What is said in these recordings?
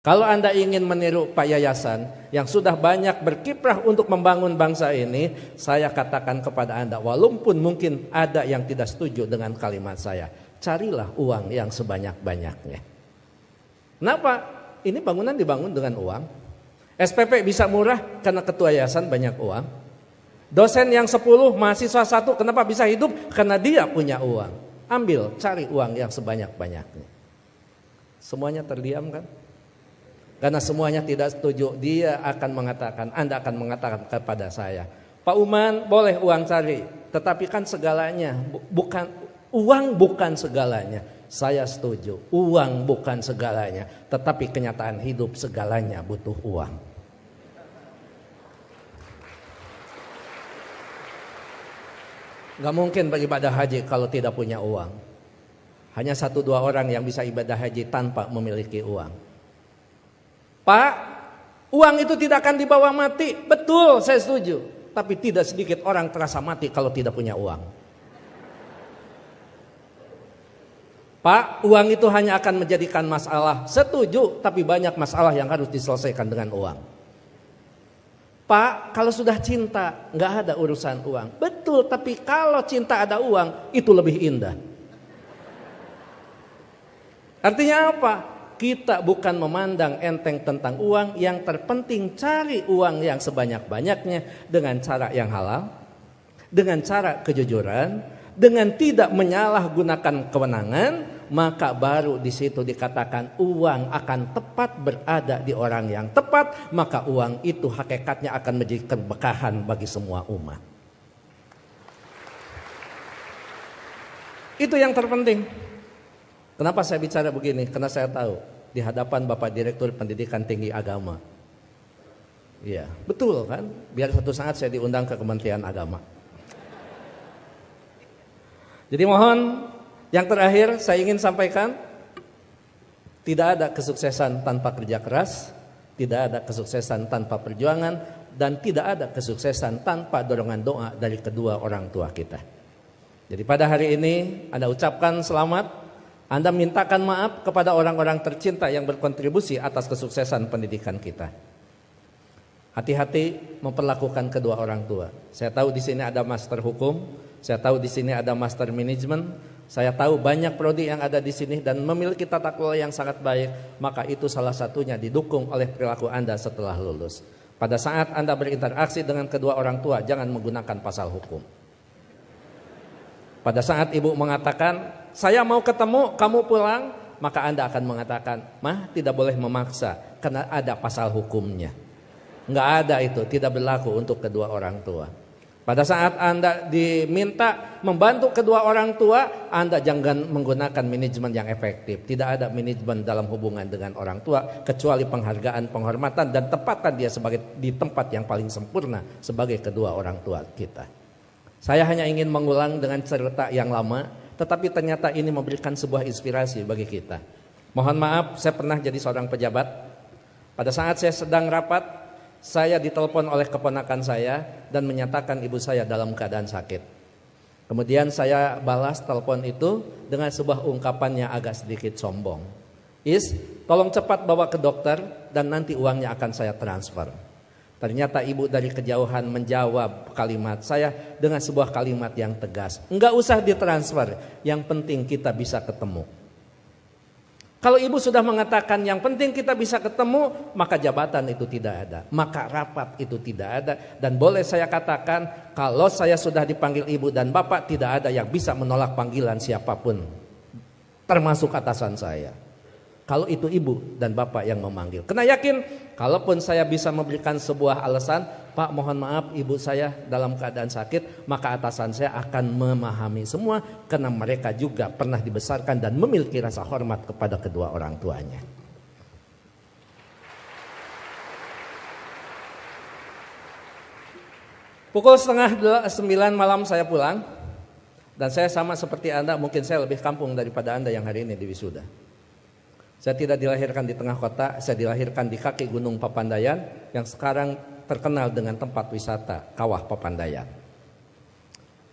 Kalau Anda ingin meniru Pak Yayasan yang sudah banyak berkiprah untuk membangun bangsa ini, saya katakan kepada Anda, walaupun mungkin ada yang tidak setuju dengan kalimat saya, carilah uang yang sebanyak-banyaknya. Kenapa? Ini bangunan dibangun dengan uang. SPP bisa murah karena ketua yayasan banyak uang. Dosen yang 10, mahasiswa 1, kenapa bisa hidup? Karena dia punya uang. Ambil, cari uang yang sebanyak-banyaknya. Semuanya terdiam kan? Karena semuanya tidak setuju, dia akan mengatakan, Anda akan mengatakan kepada saya, Pak Uman boleh uang cari, tetapi kan segalanya, uang bukan segalanya. Saya setuju, uang bukan segalanya, tetapi kenyataan hidup segalanya butuh uang. Gak mungkin beribadah haji kalau tidak punya uang. Hanya 1-2 orang yang bisa ibadah haji tanpa memiliki uang. Pak, uang itu tidak akan dibawa mati. Betul, saya setuju. Tapi tidak sedikit orang terasa mati kalau tidak punya uang. Pak, uang itu hanya akan menjadikan masalah. Setuju, tapi banyak masalah yang harus diselesaikan dengan uang. Pak, kalau sudah cinta, nggak ada urusan uang. Betul, tapi kalau cinta ada uang, itu lebih indah. Artinya apa? Kita bukan memandang enteng tentang uang, yang terpenting cari uang yang sebanyak-banyaknya dengan cara yang halal, dengan cara kejujuran, dengan tidak menyalahgunakan kewenangan, maka baru di situ dikatakan uang akan tepat berada di orang yang tepat, maka uang itu hakikatnya akan menjadi keberkahan bagi semua umat. Itu yang terpenting. Kenapa saya bicara begini? Karena saya tahu di hadapan Bapak Direktur Pendidikan Tinggi Agama. Iya, betul kan? Biar suatu saat saya diundang ke Kementerian Agama. Jadi mohon, yang terakhir saya ingin sampaikan, tidak ada kesuksesan tanpa kerja keras, tidak ada kesuksesan tanpa perjuangan, dan tidak ada kesuksesan tanpa dorongan doa dari kedua orang tua kita. Jadi pada hari ini Anda ucapkan selamat, Anda mintakan maaf kepada orang-orang tercinta yang berkontribusi atas kesuksesan pendidikan kita. Hati-hati memperlakukan kedua orang tua. Saya tahu di sini ada master hukum, saya tahu di sini ada master manajemen, saya tahu banyak prodi yang ada di sini dan memiliki tata kelola yang sangat baik, maka itu salah satunya didukung oleh perilaku Anda setelah lulus. Pada saat Anda berinteraksi dengan kedua orang tua, jangan menggunakan pasal hukum. Pada saat ibu mengatakan, saya mau ketemu, kamu pulang, maka Anda akan mengatakan, Mah, tidak boleh memaksa karena ada pasal hukumnya. Enggak ada itu, tidak berlaku untuk kedua orang tua. Pada saat Anda diminta membantu kedua orang tua, Anda jangan menggunakan manajemen yang efektif. Tidak ada manajemen dalam hubungan dengan orang tua kecuali penghargaan, penghormatan, dan tempatkan dia sebagai di tempat yang paling sempurna sebagai kedua orang tua kita. Saya hanya ingin mengulang dengan cerita yang lama, tetapi ternyata ini memberikan sebuah inspirasi bagi kita. Mohon maaf, saya pernah jadi seorang pejabat. Pada saat saya sedang rapat, saya ditelepon oleh keponakan saya dan menyatakan ibu saya dalam keadaan sakit. Kemudian saya balas telepon itu dengan sebuah ungkapan yang agak sedikit sombong. Tolong cepat bawa ke dokter dan nanti uangnya akan saya transfer. Ternyata ibu dari kejauhan menjawab kalimat saya dengan sebuah kalimat yang tegas. Enggak usah ditransfer, yang penting kita bisa ketemu. Kalau ibu sudah mengatakan yang penting kita bisa ketemu, maka jabatan itu tidak ada, maka rapat itu tidak ada. Dan boleh saya katakan, kalau saya sudah dipanggil ibu dan bapak, tidak ada yang bisa menolak panggilan siapapun, termasuk atasan saya. Kalau itu ibu dan bapak yang memanggil. Karena yakin, kalaupun saya bisa memberikan sebuah alasan, Pak mohon maaf ibu saya dalam keadaan sakit, maka atasan saya akan memahami semua. Karena mereka juga pernah dibesarkan dan memiliki rasa hormat kepada kedua orang tuanya. Pukul 8:30 malam saya pulang. Dan saya sama seperti Anda, mungkin saya lebih kampung daripada Anda yang hari ini di wisuda. Saya tidak dilahirkan di tengah kota, saya dilahirkan di kaki Gunung Papandayan yang sekarang terkenal dengan tempat wisata Kawah Papandayan.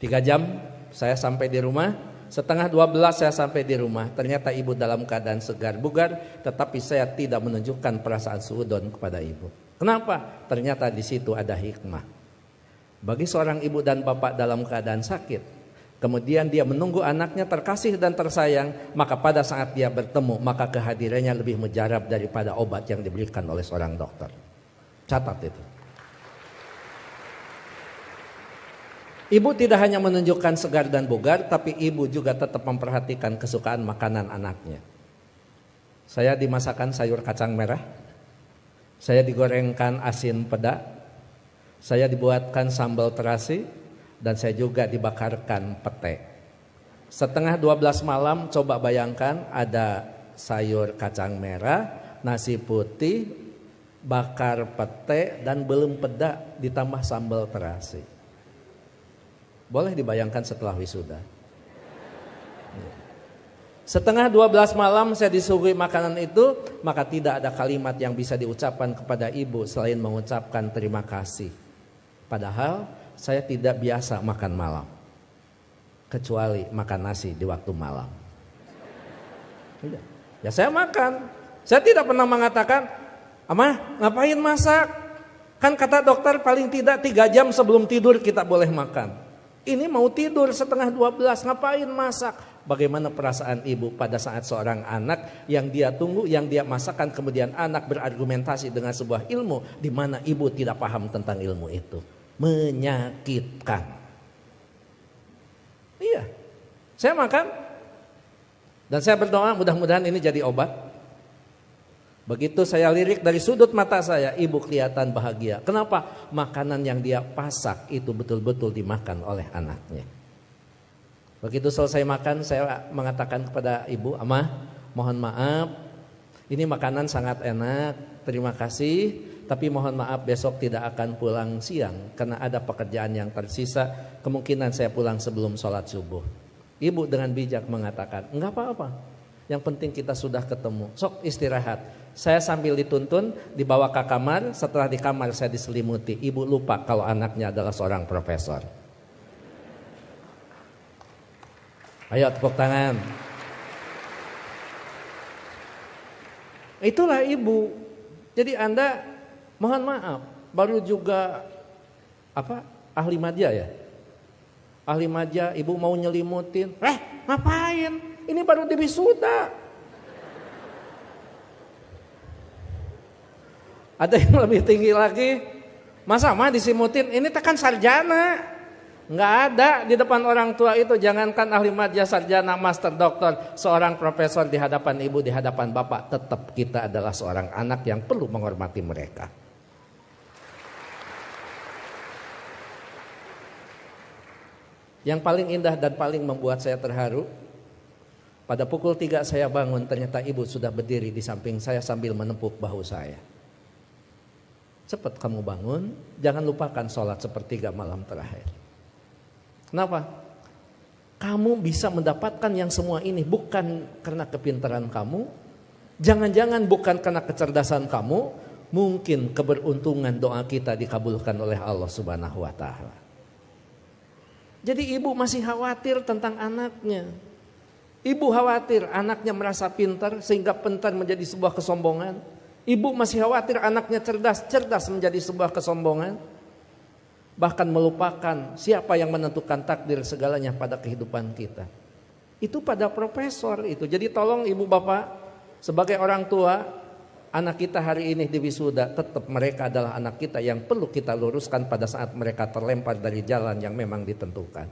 3 jam saya sampai di rumah, setengah 12 saya sampai di rumah. Ternyata ibu dalam keadaan segar bugar, tetapi saya tidak menunjukkan perasaan suudon kepada ibu. Kenapa? Ternyata di situ ada hikmah. Bagi seorang ibu dan bapak dalam keadaan sakit, kemudian dia menunggu anaknya terkasih dan tersayang, maka pada saat dia bertemu, maka kehadirannya lebih mujarab daripada obat yang diberikan oleh seorang dokter. Catat itu. Ibu tidak hanya menunjukkan segar dan bugar, tapi ibu juga tetap memperhatikan kesukaan makanan anaknya. Saya dimasakkan sayur kacang merah, saya digorengkan asin peda, saya dibuatkan sambal terasi, dan saya juga dibakarkan pete. Setengah 12 malam, coba bayangkan ada sayur kacang merah, nasi putih, bakar pete, dan belum peda ditambah sambal terasi. Boleh dibayangkan setelah wisuda. Setengah 12 malam saya disuguhi makanan itu, maka tidak ada kalimat yang bisa diucapkan kepada ibu selain mengucapkan terima kasih. Padahal saya tidak biasa makan malam, kecuali makan nasi di waktu malam. Ya saya makan. Saya tidak pernah mengatakan, "Amah, ngapain masak? Kan kata dokter paling tidak 3 jam sebelum tidur kita boleh makan." Ini mau tidur setengah 12, ngapain masak? Bagaimana perasaan ibu pada saat seorang anak yang dia tunggu, yang dia masakan, kemudian anak berargumentasi dengan sebuah ilmu di mana ibu tidak paham tentang ilmu itu. Menyakitkan. Iya, saya makan dan saya berdoa mudah-mudahan ini jadi obat. Begitu saya lirik dari sudut mata saya, ibu kelihatan bahagia. Kenapa? Makanan yang dia pasak itu betul-betul dimakan oleh anaknya. Begitu selesai makan, saya mengatakan kepada ibu, "Amah, mohon maaf, ini makanan sangat enak, terima kasih. Tapi mohon maaf besok tidak akan pulang siang karena ada pekerjaan yang tersisa. Kemungkinan saya pulang sebelum sholat subuh." Ibu dengan bijak mengatakan, "Enggak apa-apa. Yang penting kita sudah ketemu. Sok istirahat." Saya sambil dituntun dibawa ke kamar. Setelah di kamar saya diselimuti. Ibu lupa kalau anaknya adalah seorang profesor. Ayo tepuk tangan. Itulah ibu. Jadi Anda mohon maaf baru juga ahli madya ya. Ahli madya ibu mau nyelimutin. Ngapain? Ini baru diwisuda. Ada yang lebih tinggi lagi, masa mah disimutin, ini tekan sarjana. Nggak ada di depan orang tua itu, jangankan ahli madya, sarjana, master, doktor, seorang profesor di hadapan ibu, di hadapan bapak, tetap kita adalah seorang anak yang perlu menghormati mereka. Yang paling indah dan paling membuat saya terharu, pada pukul 3 saya bangun, ternyata ibu sudah berdiri di samping saya sambil menepuk bahu saya. Cepat kamu bangun, jangan lupakan sholat sepertiga malam terakhir. Kenapa? Kamu bisa mendapatkan yang semua ini bukan karena kepintaran kamu, jangan-jangan bukan karena kecerdasan kamu, mungkin keberuntungan doa kita dikabulkan oleh Allah Subhanahu wa Ta'ala. Jadi ibu masih khawatir tentang anaknya. Ibu khawatir anaknya merasa pintar sehingga pintar menjadi sebuah kesombongan. Ibu masih khawatir anaknya cerdas, cerdas menjadi sebuah kesombongan. Bahkan melupakan siapa yang menentukan takdir segalanya pada kehidupan kita. Itu pada profesor itu. Jadi tolong ibu bapak, sebagai orang tua, anak kita hari ini di wisuda, tetap mereka adalah anak kita yang perlu kita luruskan pada saat mereka terlempar dari jalan yang memang ditentukan.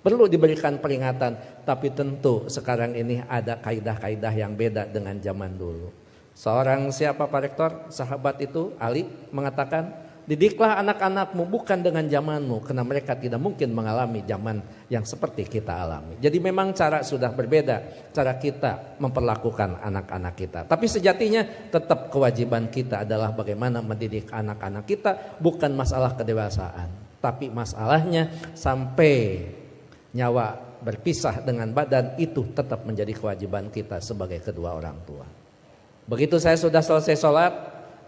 Perlu diberikan peringatan, tapi tentu sekarang ini ada kaidah-kaidah yang beda dengan zaman dulu. Seorang siapa Pak Rektor, sahabat itu Ali mengatakan, didiklah anak-anakmu bukan dengan zamanmu, karena mereka tidak mungkin mengalami zaman yang seperti kita alami. Jadi memang cara sudah berbeda, cara kita memperlakukan anak-anak kita. Tapi sejatinya tetap kewajiban kita adalah bagaimana mendidik anak-anak kita, bukan masalah kedewasaan. Tapi masalahnya sampai nyawa berpisah dengan badan, itu tetap menjadi kewajiban kita sebagai kedua orang tua. Begitu saya sudah selesai sholat,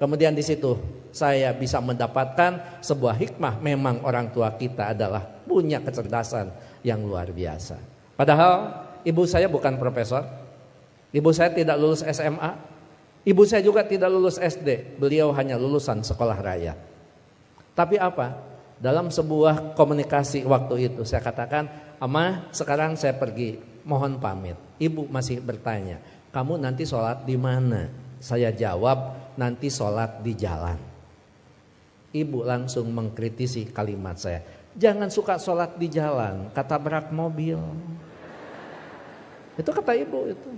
kemudian di situ saya bisa mendapatkan sebuah hikmah. Memang orang tua kita adalah punya kecerdasan yang luar biasa. Padahal ibu saya bukan profesor, ibu saya tidak lulus SMA, ibu saya juga tidak lulus SD, beliau hanya lulusan sekolah raya. Tapi apa? Dalam sebuah komunikasi waktu itu saya katakan, "Ama, sekarang saya pergi, mohon pamit." Ibu masih bertanya, "Kamu nanti sholat di mana?" Saya jawab, "Nanti sholat di jalan." Ibu langsung mengkritisi kalimat saya, "Jangan suka sholat di jalan, ketabrak mobil." Itu kata ibu itu.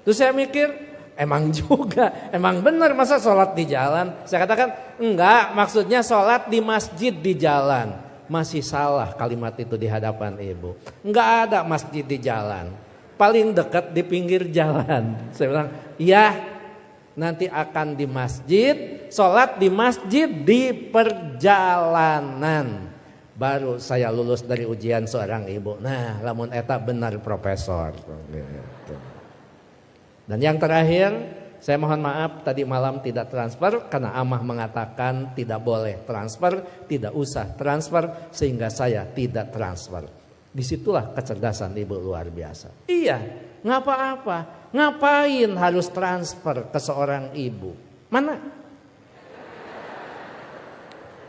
Terus saya mikir, emang juga, emang benar masa sholat di jalan? Saya katakan, enggak, maksudnya sholat di masjid di jalan. Masih salah kalimat itu di hadapan ibu. Enggak ada masjid di jalan, paling dekat di pinggir jalan. Saya bilang, ya nanti akan di masjid, sholat di masjid di perjalanan. Baru saya lulus dari ujian seorang ibu. Nah, lamun eta benar profesor. Dan yang terakhir, saya mohon maaf tadi malam tidak transfer karena Amah mengatakan tidak boleh transfer, tidak usah transfer, sehingga saya tidak transfer. Disitulah kecerdasan ibu luar biasa. Iya, nggak apa-apa. Ngapain harus transfer ke seorang ibu? Mana?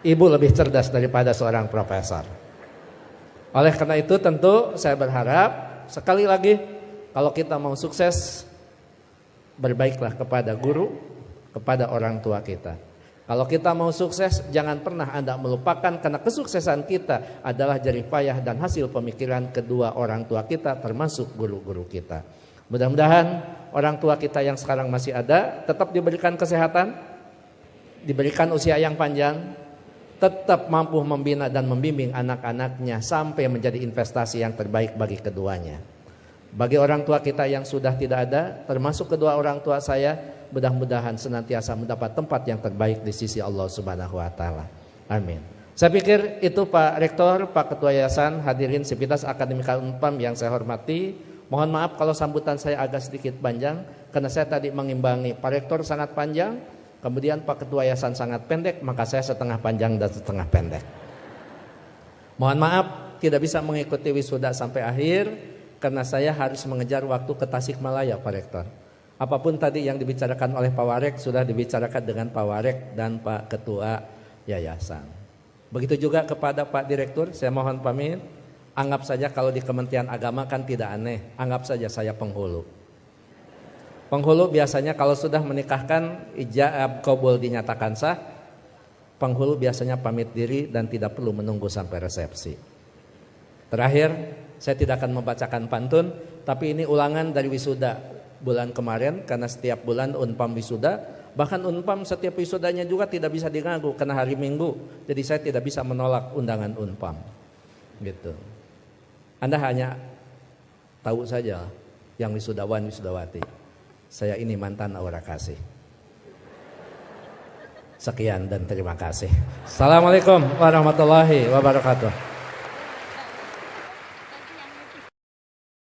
Ibu lebih cerdas daripada seorang profesor. Oleh karena itu tentu saya berharap sekali lagi, kalau kita mau sukses, berbaiklah kepada guru, kepada orang tua kita. Kalau kita mau sukses, jangan pernah Anda melupakan karena kesuksesan kita adalah jerih payah dan hasil pemikiran kedua orang tua kita, termasuk guru-guru kita. Mudah-mudahan orang tua kita yang sekarang masih ada tetap diberikan kesehatan, diberikan usia yang panjang, tetap mampu membina dan membimbing anak-anaknya sampai menjadi investasi yang terbaik bagi keduanya. Bagi orang tua kita yang sudah tidak ada, termasuk kedua orang tua saya, mudah-mudahan senantiasa mendapat tempat yang terbaik di sisi Allah Subhanahu wa taala. Amin. Saya pikir itu Pak Rektor, Pak Ketua Yayasan, hadirin Sivitas Akademika Unpam yang saya hormati. Mohon maaf kalau sambutan saya agak sedikit panjang karena saya tadi mengimbangi Pak Rektor sangat panjang, kemudian Pak Ketua Yayasan sangat pendek, maka saya setengah panjang dan setengah pendek. Mohon maaf tidak bisa mengikuti wisuda sampai akhir karena saya harus mengejar waktu ke Tasikmalaya Pak Rektor. Apapun tadi yang dibicarakan oleh Pak Warek sudah dibicarakan dengan Pak Warek dan Pak Ketua Yayasan. Begitu juga kepada Pak Direktur, saya mohon pamit. Anggap saja kalau di Kementerian Agama kan tidak aneh, anggap saja saya penghulu. Penghulu biasanya kalau sudah menikahkan ijab kabul dinyatakan sah, penghulu biasanya pamit diri dan tidak perlu menunggu sampai resepsi. Terakhir, saya tidak akan membacakan pantun, tapi ini ulangan dari wisuda bulan kemarin karena setiap bulan Unpam wisuda, bahkan Unpam setiap wisudanya juga tidak bisa diganggu karena hari Minggu, jadi saya tidak bisa menolak undangan Unpam. Gitu. Anda hanya tahu saja yang wisudawan wisudawati. Saya ini mantan aura kasih. Sekian dan terima kasih. Assalamualaikum warahmatullahi wabarakatuh.